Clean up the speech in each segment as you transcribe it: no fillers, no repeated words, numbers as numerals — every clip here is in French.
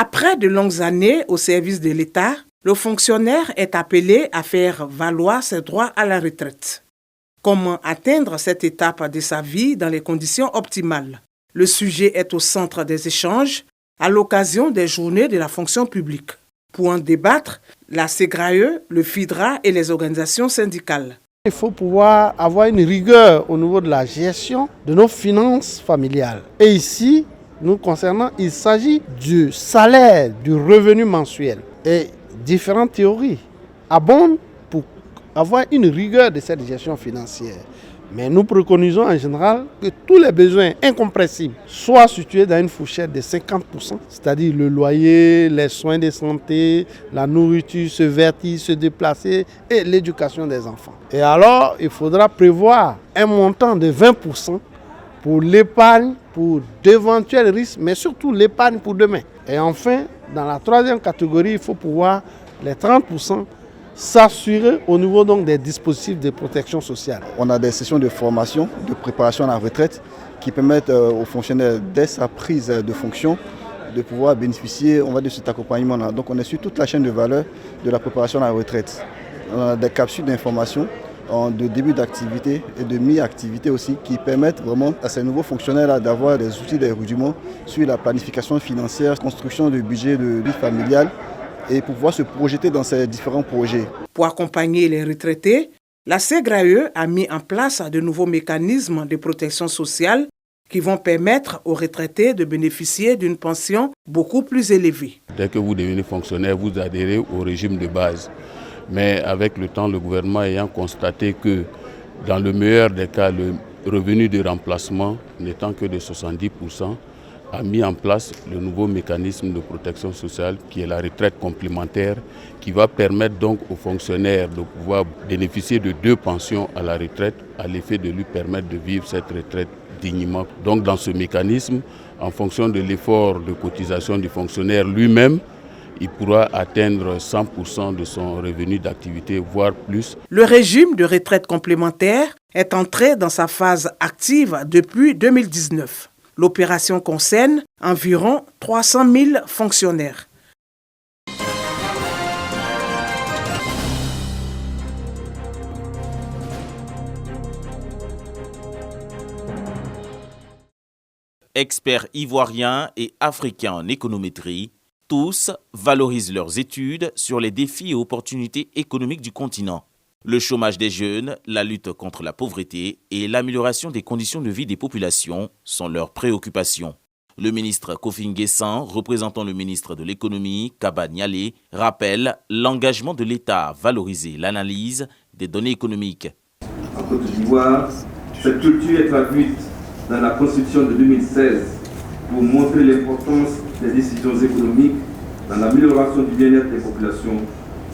Après de longues années au service de l'État, le fonctionnaire est appelé à faire valoir ses droits à la retraite. Comment atteindre cette étape de sa vie dans les conditions optimales? Le sujet est au centre des échanges à l'occasion des journées de la fonction publique. Pour en débattre, la SEGRAE, le FIDRA et les organisations syndicales. Il faut pouvoir avoir une rigueur au niveau de la gestion de nos finances familiales. Et ici, nous concernant, il s'agit du salaire, du revenu mensuel. Et différentes théories abondent pour avoir une rigueur de cette gestion financière. Mais nous préconisons en général que tous les besoins incompressibles soient situés dans une fourchette de 50%, c'est-à-dire le loyer, les soins de santé, la nourriture, se vêtir, se déplacer et l'éducation des enfants. Et alors, il faudra prévoir un montant de 20% pour l'épargne, pour d'éventuels risques, mais surtout l'épargne pour demain. Et enfin, dans la troisième catégorie, il faut pouvoir les 30% s'assurer au niveau donc des dispositifs de protection sociale. On a des sessions de formation, de préparation à la retraite qui permettent aux fonctionnaires, dès sa prise de fonction, de pouvoir bénéficier de cet accompagnement-là. Donc on est sur toute la chaîne de valeur de la préparation à la retraite. On a des capsules d'information de début d'activité et de mi-activité aussi qui permettent vraiment à ces nouveaux fonctionnaires-là d'avoir des outils, des rudiments sur la planification financière, construction de budget de vie familiale, et pour pouvoir se projeter dans ces différents projets. Pour accompagner les retraités, la SEGRAE a mis en place de nouveaux mécanismes de protection sociale qui vont permettre aux retraités de bénéficier d'une pension beaucoup plus élevée. Dès que vous devenez fonctionnaire, vous adhérez au régime de base. Mais avec le temps, le gouvernement ayant constaté que dans le meilleur des cas, le revenu de remplacement n'étant que de 70%, a mis en place le nouveau mécanisme de protection sociale qui est la retraite complémentaire qui va permettre donc aux fonctionnaires de pouvoir bénéficier de 2 pensions à la retraite à l'effet de lui permettre de vivre cette retraite dignement. Donc dans ce mécanisme, en fonction de l'effort de cotisation du fonctionnaire lui-même, il pourra atteindre 100% de son revenu d'activité, voire plus. Le régime de retraite complémentaire est entré dans sa phase active depuis 2019. L'opération concerne environ 300 000 fonctionnaires. Experts ivoiriens et africains en économétrie, tous valorisent leurs études sur les défis et opportunités économiques du continent. Le chômage des jeunes, la lutte contre la pauvreté et l'amélioration des conditions de vie des populations sont leurs préoccupations. Le ministre Kofi N'Guessan, représentant le ministre de l'économie, Kaba Nialé, rappelle l'engagement de l'État à valoriser l'analyse des données économiques. En Côte d'Ivoire, cette culture est traduite dans la Constitution de 2016 pour montrer l'importance des décisions économiques dans l'amélioration du bien-être des populations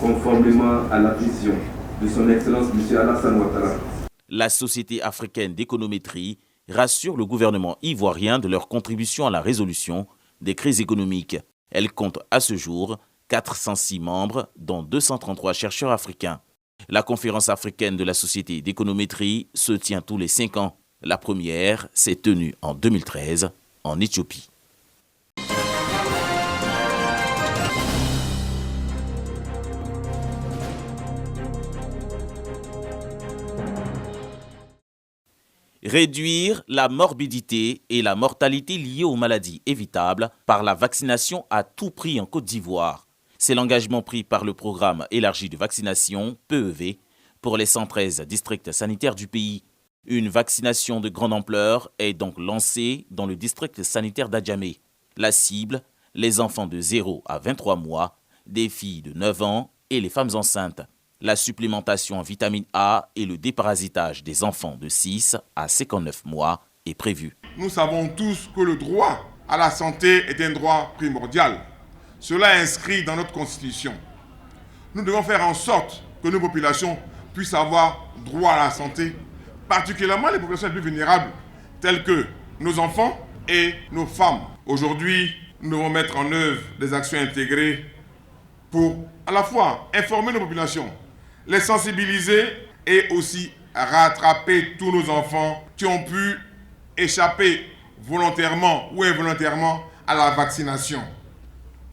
conformément à la vision de son Excellence M. Alassane Ouattara. La Société africaine d'économétrie rassure le gouvernement ivoirien de leur contribution à la résolution des crises économiques. Elle compte à ce jour 406 membres, dont 233 chercheurs africains. La conférence africaine de la Société d'économétrie se tient tous les 5 ans. La première s'est tenue en 2013 en Éthiopie. Réduire la morbidité et la mortalité liées aux maladies évitables par la vaccination à tout prix en Côte d'Ivoire. C'est l'engagement pris par le programme élargi de vaccination, PEV, pour les 113 districts sanitaires du pays. Une vaccination de grande ampleur est donc lancée dans le district sanitaire d'Adjamé. La cible, les enfants de 0 à 23 mois, des filles de 9 ans et les femmes enceintes. La supplémentation en vitamine A et le déparasitage des enfants de 6 à 59 mois est prévu. Nous savons tous que le droit à la santé est un droit primordial. Cela est inscrit dans notre Constitution. Nous devons faire en sorte que nos populations puissent avoir droit à la santé, particulièrement les populations les plus vulnérables, telles que nos enfants et nos femmes. Aujourd'hui, nous devons mettre en œuvre des actions intégrées pour à la fois informer nos populations, les sensibiliser et aussi rattraper tous nos enfants qui ont pu échapper volontairement ou involontairement à la vaccination.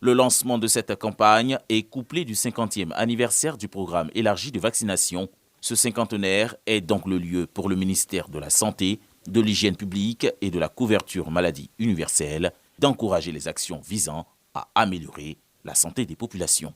Le lancement de cette campagne est couplé du 50e anniversaire du programme élargi de vaccination. Ce cinquantenaire est donc le lieu pour le ministère de la Santé, de l'Hygiène publique et de la couverture maladie universelle d'encourager les actions visant à améliorer la santé des populations.